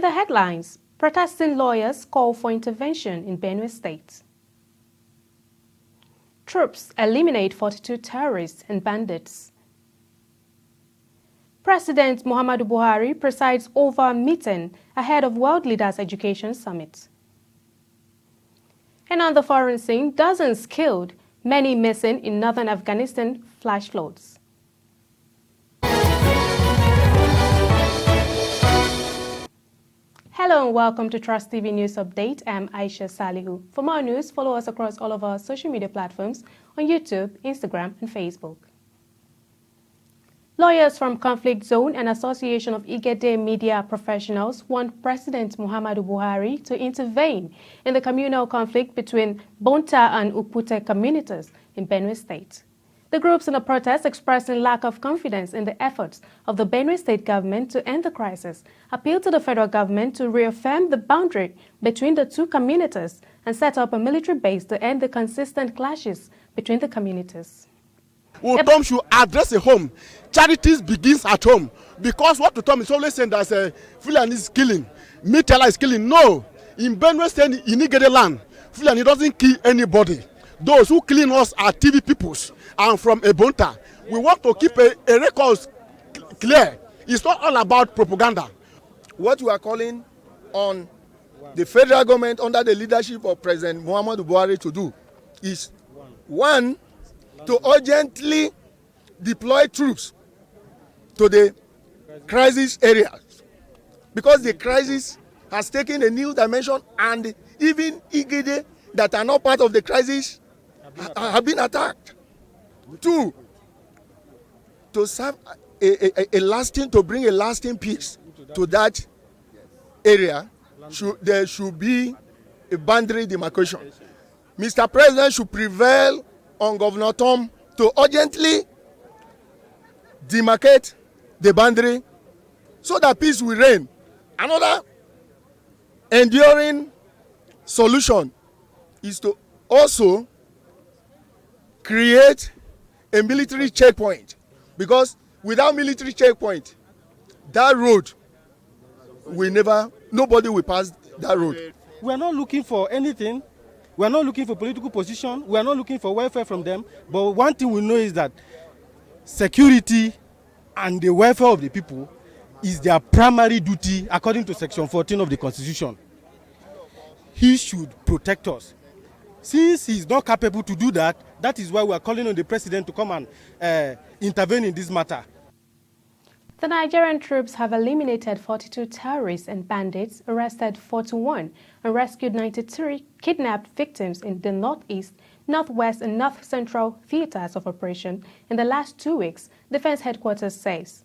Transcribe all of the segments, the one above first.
the headlines, protesting lawyers call for intervention in Benue State. Troops eliminate 42 terrorists and bandits. President Muhammadu Buhari presides over a meeting ahead of World Leaders Education Summit. And on the foreign scene, dozens killed, many missing in northern Afghanistan flash floods. Hello and welcome to Trust TV News Update. I'm Aisha Salihu. For more news, follow us across all of our social media platforms on YouTube, Instagram, and Facebook. Lawyers from Conflict Zone and Association of Igede Media Professionals want President Muhammadu Buhari to intervene in the communal conflict between Bonta and Ukpute communities in Benue State. The groups in the protest expressing lack of confidence in the efforts of the Benue State government to end the crisis appealed to the federal government to reaffirm the boundary between the two communities and set up a military base to end the consistent clashes between the communities. Tom should address a home. Charities begins at home. Because what Tom is always saying that Fulani is killing, Mitela is killing. No. In Benue State, in Igede land, Fulani doesn't kill anybody. Those who clean us are TV peoples and from Ebonta. We want to keep a record clear. It's not all about propaganda. What we are calling on the federal government under the leadership of President Muhammadu Buhari to do is, one, to urgently deploy troops to the crisis areas, because the crisis has taken a new dimension and even Igede that are not part of the crisis have been attacked. Two, to serve to bring a lasting peace to that area, there should be a boundary demarcation. Mr. President should prevail on Governor Tom to urgently demarcate the boundary so that peace will reign. Another enduring solution is to also create a military checkpoint, because without military checkpoint, that road nobody will pass that road. We are not looking for anything. We are not looking for political position. We are not looking for welfare from them. But one thing we know is that security and the welfare of the people is their primary duty according to Section 14 of the Constitution. He should protect us. Since he is not capable to do that, that is why we are calling on the president to come and intervene in this matter. The Nigerian troops have eliminated 42 terrorists and bandits, arrested 41, and rescued 93 kidnapped victims in the northeast, northwest, and north central theaters of operation in the last 2 weeks, Defense Headquarters says.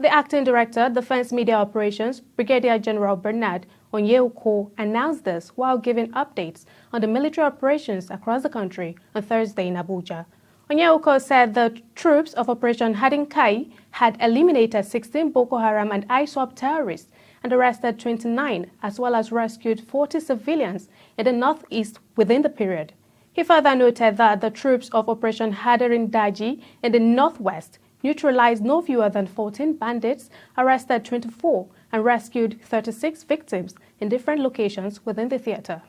The acting director, Defense Media Operations, Brigadier General Bernard Onyeuko, announced this while giving updates on the military operations across the country on Thursday in Abuja. Onyeuko said the troops of Operation Hadinkai had eliminated 16 Boko Haram and ISWAP terrorists and arrested 29, as well as rescued 40 civilians in the northeast within the period. He further noted that the troops of Operation Hadarin Daji in the northwest neutralized no fewer than 14 bandits, arrested 24, and rescued 36 victims in different locations within the theater.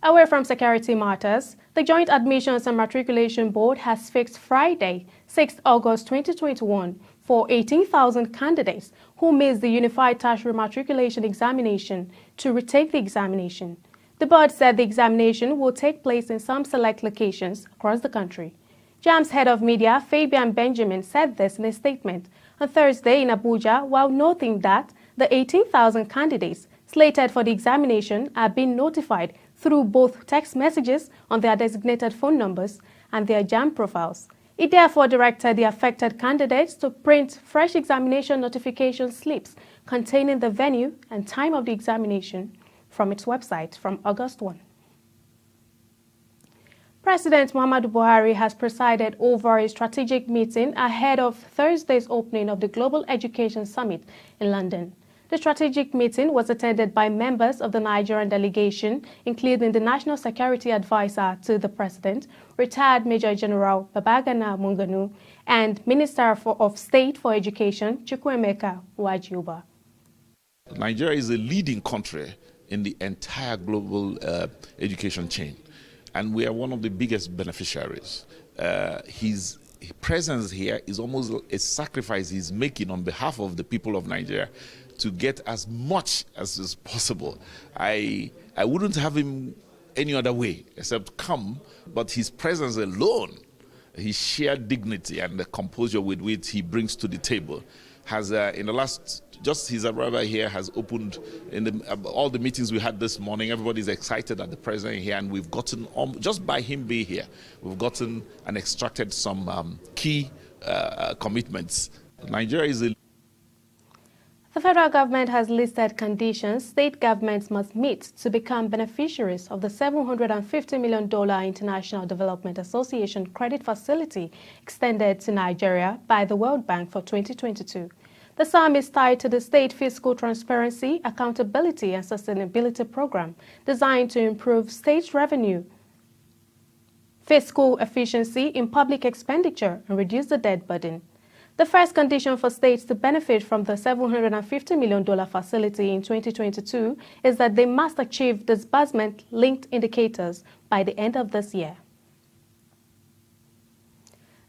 Away from security matters, the Joint Admissions and Matriculation Board has fixed Friday, 6 August 2021, for 18,000 candidates who missed the Unified Tertiary Matriculation Examination to retake the examination. The board said the examination will take place in some select locations across the country. JAM's head of media, Fabian Benjamin, said this in a statement on Thursday in Abuja, while noting that the 18,000 candidates slated for the examination are being notified through both text messages on their designated phone numbers and their JAM profiles. It therefore directed the affected candidates to print fresh examination notification slips containing the venue and time of the examination from its website from August 1. President Muhammadu Buhari has presided over a strategic meeting ahead of Thursday's opening of the Global Education Summit in London. The strategic meeting was attended by members of the Nigerian delegation, including the National Security Advisor to the President, retired Major General Babagana Munganu, and Minister of State for Education, Chukwuemeka Wajiuba. Nigeria is a leading country in the entire global education chain, and we are one of the biggest beneficiaries. His presence here is almost a sacrifice he's making on behalf of the people of Nigeria to get as much as is possible. I wouldn't have him any other way except come, but his presence alone, his sheer dignity and the composure with which he brings to the table has, in the last, just his arrival here has opened, in all the meetings we had this morning, everybody's excited at the president here, and we've gotten, just by him being here, we've gotten and extracted some key commitments. Nigeria is a The federal government has listed conditions state governments must meet to become beneficiaries of the $750 million International Development Association credit facility extended to Nigeria by the World Bank for 2022. The sum is tied to the State Fiscal Transparency, Accountability and Sustainability Program designed to improve state revenue, fiscal efficiency in public expenditure, and reduce the debt burden. The first condition for states to benefit from the $750 million facility in 2022 is that they must achieve disbursement-linked indicators by the end of this year.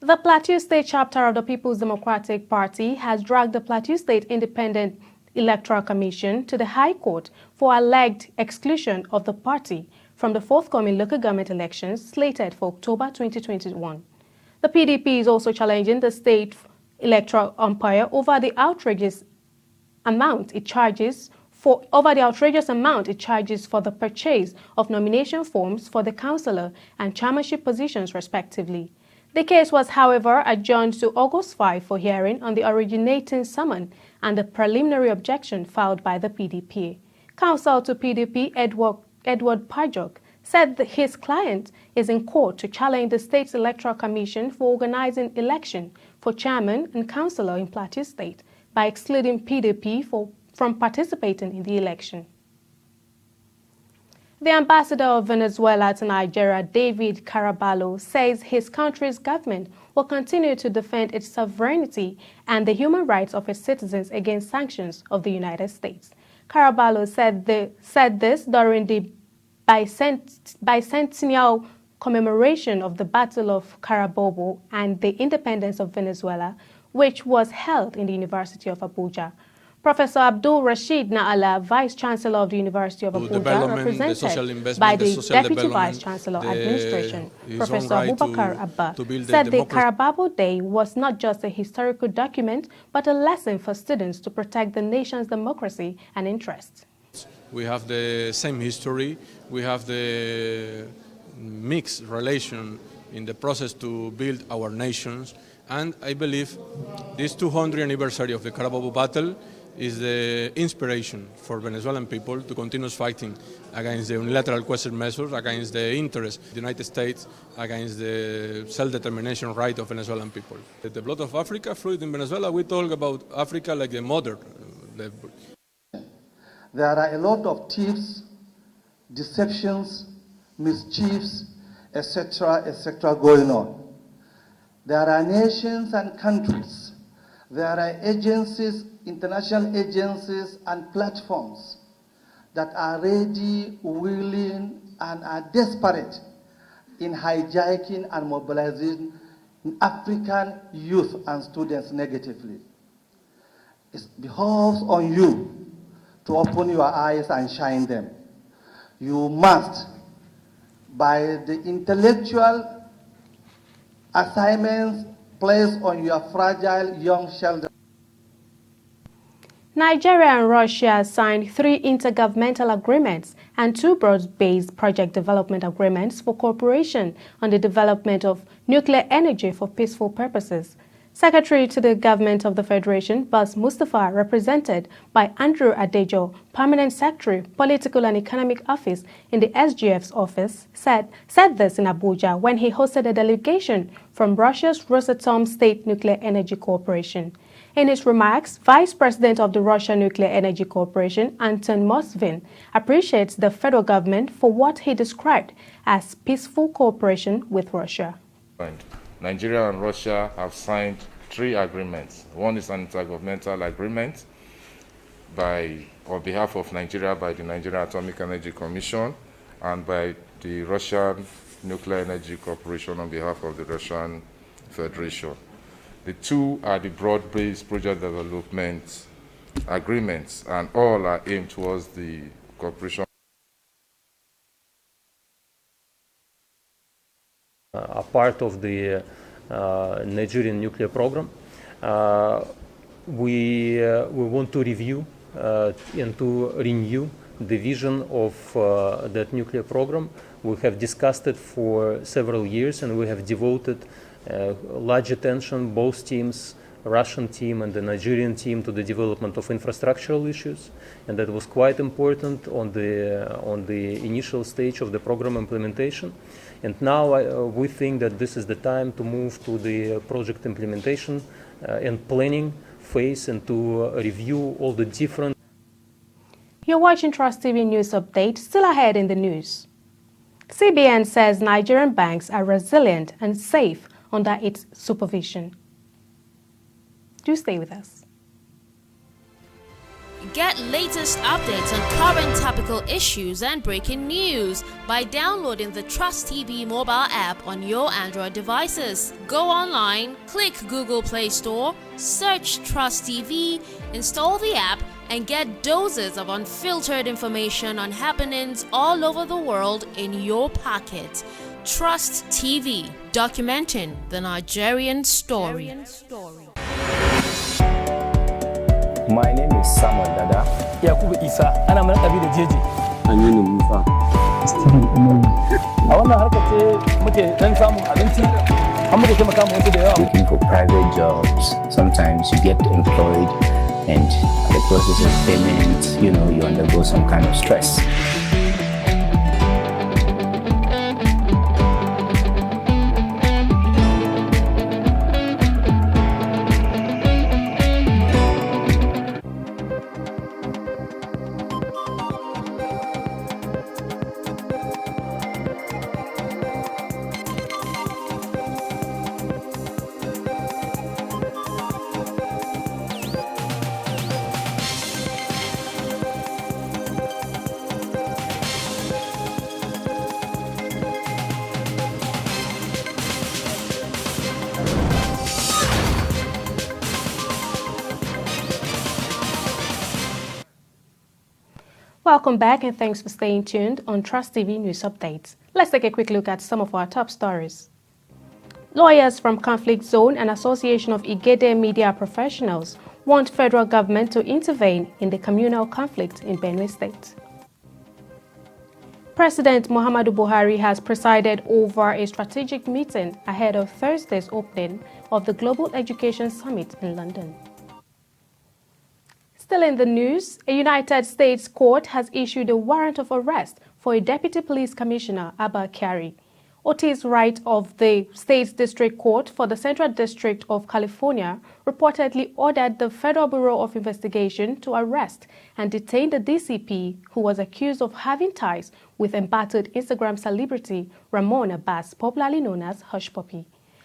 The Plateau State chapter of the People's Democratic Party has dragged the Plateau State Independent Electoral Commission to the High Court for alleged exclusion of the party from the forthcoming local government elections slated for October 2021. The PDP is also challenging the state electoral umpire over the outrageous amount it charges for the purchase of nomination forms for the councillor and chairmanship positions respectively. The case was, however, adjourned to August 5 for hearing on the originating summon and the preliminary objection filed by the PDP. Counsel to PDP Edward Pajok said that his client is in court to challenge the state's electoral commission for organizing election for chairman and councillor in Plateau State by excluding PDP from participating in the election. The ambassador of Venezuela to Nigeria, David Caraballo, says his country's government will continue to defend its sovereignty and the human rights of its citizens against sanctions of the United States. Caraballo said this during the bicentennial commemoration of the Battle of Carabobo and the independence of Venezuela, which was held in the University of Abuja. Professor Abdul Rashid Naala, Vice Chancellor of the University of Abuja, represented by the Deputy Vice Chancellor Administration, Professor Abubakar Abba, said the Carabobo Day was not just a historical document, but a lesson for students to protect the nation's democracy and interests. We have the same history, we have the mixed relation in the process to build our nations, and I believe this 200th anniversary of the Carabobo battle is the inspiration for Venezuelan people to continue fighting against the unilateral question measures, against the interests of the United States, against the self-determination right of Venezuelan people. The blood of Africa fluid in Venezuela, we talk about Africa like the mother. There are a lot of thieves, deceptions, mischiefs, etc., going on. There are nations and countries. There are agencies, international agencies and platforms that are ready, willing, and are desperate in hijacking and mobilizing African youth and students negatively. It behoves on you to open your eyes and shine them. You must, by the intellectual assignments placed on your fragile young children. Nigeria and Russia signed 3 intergovernmental agreements and 2 broad-based project development agreements for cooperation on the development of nuclear energy for peaceful purposes. Secretary to the Government of the Federation, Bas Mustafa, represented by Andrew Adejo, Permanent Secretary, Political and Economic Office in the SGF's office, said this in Abuja when he hosted a delegation from Russia's Rosatom State Nuclear Energy Corporation. In his remarks, Vice President of the Russian Nuclear Energy Corporation, Anton Moskvin, appreciates the federal government for what he described as peaceful cooperation with Russia. Nigeria and Russia have signed 3 agreements. One is an intergovernmental agreement by on behalf of Nigeria by the Nigerian Atomic Energy Commission and by the Russian Nuclear Energy Corporation on behalf of the Russian Federation. The two are the broad-based project development agreements, and all are aimed towards the cooperation. A part of the Nigerian nuclear program. We want to review and to renew the vision of that nuclear program. We have discussed it for several years, and we have devoted large attention, both teams, Russian team and the Nigerian team, to the development of infrastructural issues, and that was quite important on the initial stage of the program implementation. And now we think that this is the time to move to the project implementation and planning phase, and to review all the different. You're watching Trust TV News Update. Still ahead in the news. CBN says Nigerian banks are resilient and safe under its supervision. Do stay with us. Get latest updates on current topical issues and breaking news by downloading the Trust TV mobile app on your Android devices. Go online, click Google Play Store, search Trust TV, install the app, and get doses of unfiltered information on happenings all over the world in your pocket. Trust TV, documenting the Nigerian story. My name is Samuel Dada. Yakubu Isa, ana mana ɗabi da jeji. Aminu Musa. Steven Umaru. A wannan harkar ce muke dan samun abinci, an muke taimaka mu wasu da yawa. Looking for private jobs. Sometimes you get employed, and the process of payment, you undergo some kind of stress. Welcome back, and thanks for staying tuned on Trust TV News Updates. Let's take a quick look at some of our top stories. Lawyers from Conflict Zone and Association of Igede Media Professionals want federal government to intervene in the communal conflict in Benue State. President Muhammadu Buhari has presided over a strategic meeting ahead of Thursday's opening of the Global Education Summit in London. Still in the news, a United States court has issued a warrant of arrest for a Deputy Police Commissioner, Abba Kyari. Otis Wright of the State's District Court for the Central District of California reportedly ordered the Federal Bureau of Investigation to arrest and detain the DCP, who was accused of having ties with embattled Instagram celebrity Ramon Abbas, popularly known as Hush Puppy.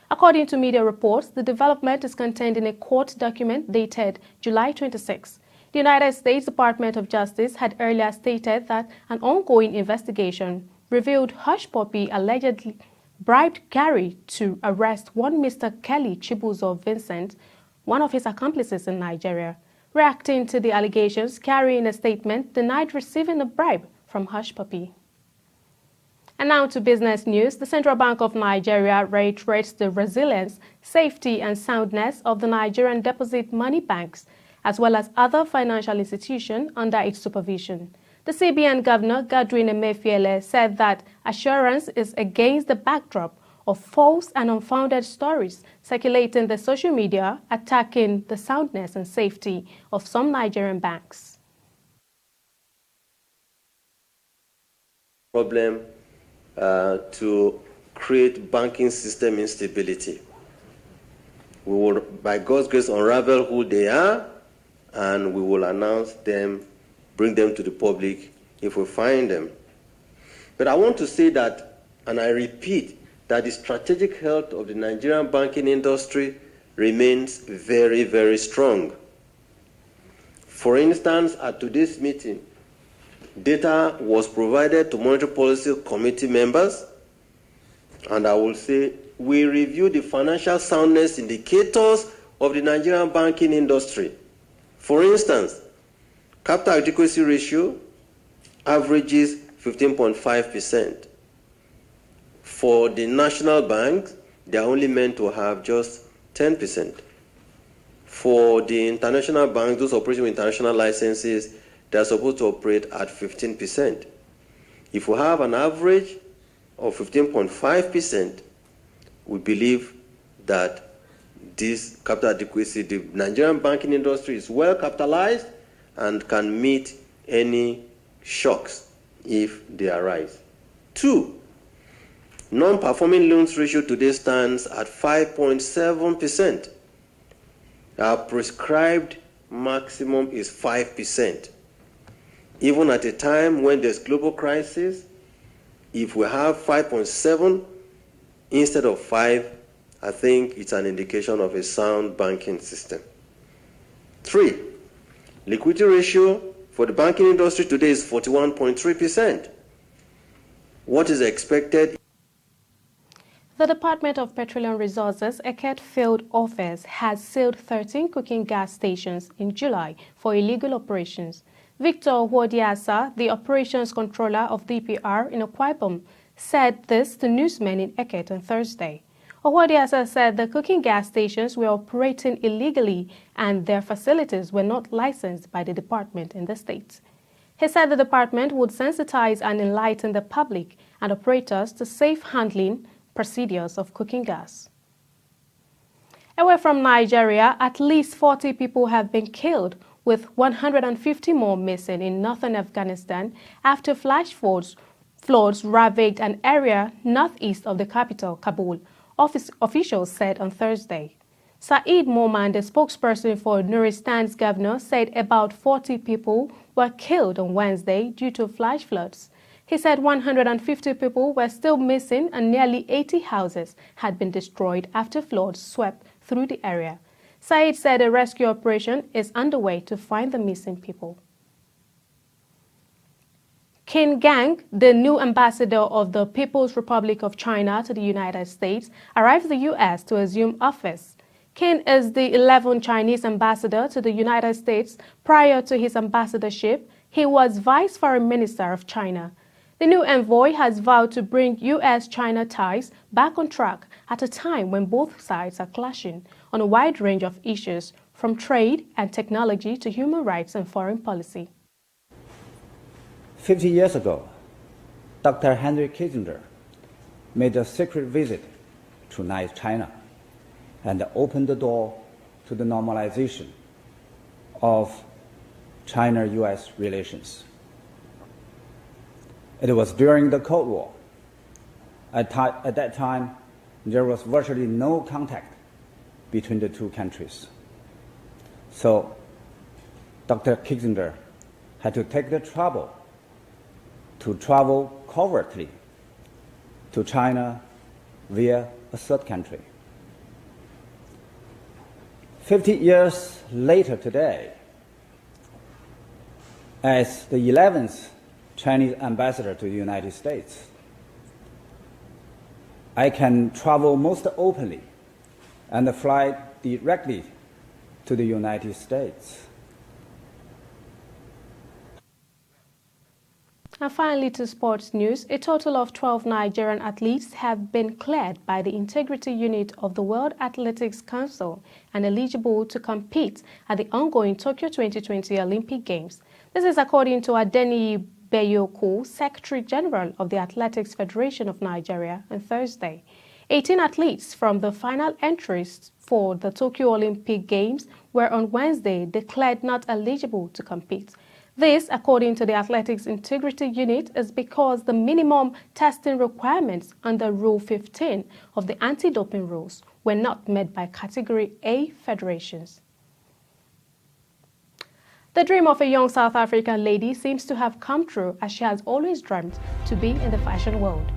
According to media reports, the development is contained in a court document dated July 26. The United States Department of Justice had earlier stated that an ongoing investigation revealed Hush Puppy allegedly bribed Kyari to arrest one Mr. Kelly Chibuzo Vincent, one of his accomplices in Nigeria. Reacting to the allegations, Kyari, in a statement, denied receiving a bribe from Hush Puppy. And now to business news. The Central Bank of Nigeria reiterates the resilience, safety, and soundness of the Nigerian deposit money banks, as well as other financial institutions under its supervision. The CBN Governor, Godwin Emefiele, said that assurance is against the backdrop of false and unfounded stories circulating in the social media attacking the soundness and safety of some Nigerian banks. Problem to create banking system instability. We will, by God's grace, unravel who they are, and we will announce them, bring them to the public if we find them. But I want to say that, and I repeat, that the strategic health of the Nigerian banking industry remains very, very strong. For instance, at today's meeting, data was provided to Monetary Policy Committee members, and I will say we reviewed the financial soundness indicators of the Nigerian banking industry. For instance, capital adequacy ratio averages 15.5%. For the national banks, they are only meant to have just 10%. For the international banks, those operating with international licenses, they are supposed to operate at 15%. If we have an average of 15.5%, we believe that this capital adequacy, the Nigerian banking industry is well capitalized and can meet any shocks if they arise. 2, non-performing loans ratio today stands at 5.7%. Our prescribed maximum is 5%. Even at a time when there's global crisis, if we have 5.7 instead of 5, I think it's an indication of a sound banking system. 3, liquidity ratio for the banking industry today is 41.3%. What is expected? The Department of Petroleum Resources, Eket Field Office, has sealed 13 cooking gas stations in July for illegal operations. Victor Wodiasa, the operations controller of DPR in Akwa Ibom, said this to newsmen in Eket on Thursday. Wodiasa said the cooking gas stations were operating illegally and their facilities were not licensed by the department in the state. He said the department would sensitize and enlighten the public and operators to safe handling procedures of cooking gas. Away from Nigeria, at least 40 people have been killed, with 150 more missing in northern Afghanistan after flash floods ravaged an area northeast of the capital, Kabul, officials said on Thursday. Saeed Moman, the spokesperson for Nuristan's governor, said about 40 people were killed on Wednesday due to flash floods. He said 150 people were still missing and nearly 80 houses had been destroyed after floods swept through the area. Saeed said a rescue operation is underway to find the missing people. Qin Gang, the new ambassador of the People's Republic of China to the United States, arrived in the U.S. to assume office. Qin is the 11th Chinese ambassador to the United States. Prior to his ambassadorship, he was Vice Foreign Minister of China. The new envoy has vowed to bring U.S.-China ties back on track at a time when both sides are clashing on a wide range of issues, from trade and technology to human rights and foreign policy. 50 years ago, Dr. Henry Kissinger made a secret visit to North China and opened the door to the normalization of China-U.S. relations. It was during the Cold War. At that time, there was virtually no contact between the two countries. So Dr. Kissinger had to take the trouble to travel covertly to China via a third country. 50 years later today, as the 11th Chinese ambassador to the United States, I can travel most openly and fly directly to the United States. And finally, to sports news, a total of 12 Nigerian athletes have been cleared by the Integrity Unit of the World Athletics Council and eligible to compete at the ongoing Tokyo 2020 Olympic Games. This is according to Adeniyi Bayoko, Secretary General of the Athletics Federation of Nigeria, on Thursday. 18 athletes from the final entries for the Tokyo Olympic Games were on Wednesday declared not eligible to compete. This, according to the Athletics Integrity Unit, is because the minimum testing requirements under Rule 15 of the anti-doping rules were not met by Category A federations. The dream of a young South African lady seems to have come true, as she has always dreamt to be in the fashion world.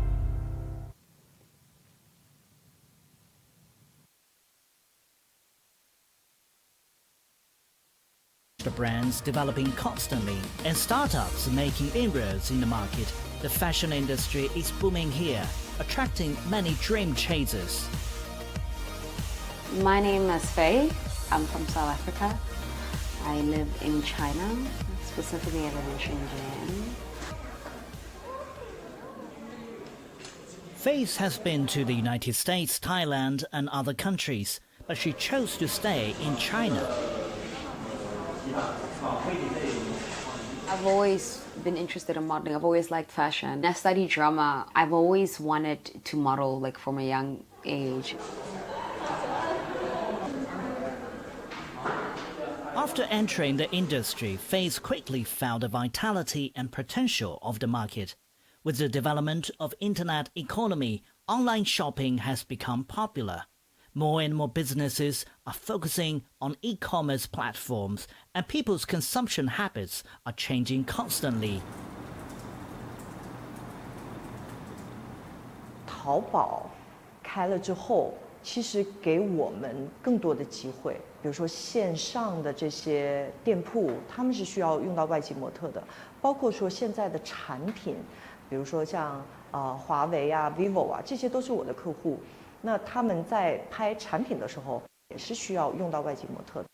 The brands developing constantly and startups making inroads in the market. The fashion industry is booming here, attracting many dream chasers. My name is Faye. I'm from South Africa. I live in China. Specifically, I live in Shenzhen. Faith has been to the United States, Thailand, and other countries, but she chose to stay in China. I've always been interested in modeling. I've always liked fashion. I studied drama. I've always wanted to model, like, from a young age. After entering the industry, Faith quickly found the vitality and potential of the market. With the development of internet economy, online shopping has become popular. More and more businesses are focusing on e-commerce platforms, and people's consumption habits are changing constantly. 淘宝开了之后，其实给我们更多的机会。比如说线上的这些店铺，他们是需要用到外籍模特的，包括说现在的产品，比如说像华为啊、vivo 啊，这些都是我的客户。那他们在拍产品的时候，也是需要用到外籍模特的。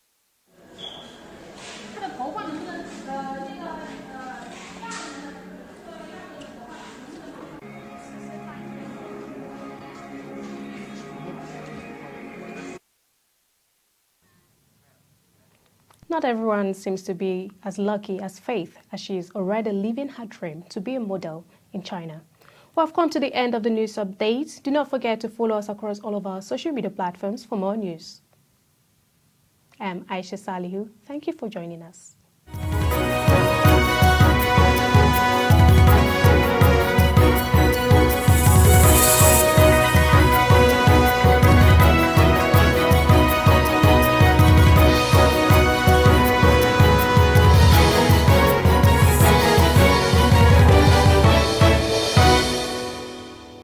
Not everyone seems to be as lucky as Faith, as she is already living her dream to be a model in China. We have come to the end of the news update. Do not forget to follow us across all of our social media platforms for more news. I'm Aisha Salihu. Thank you for joining us.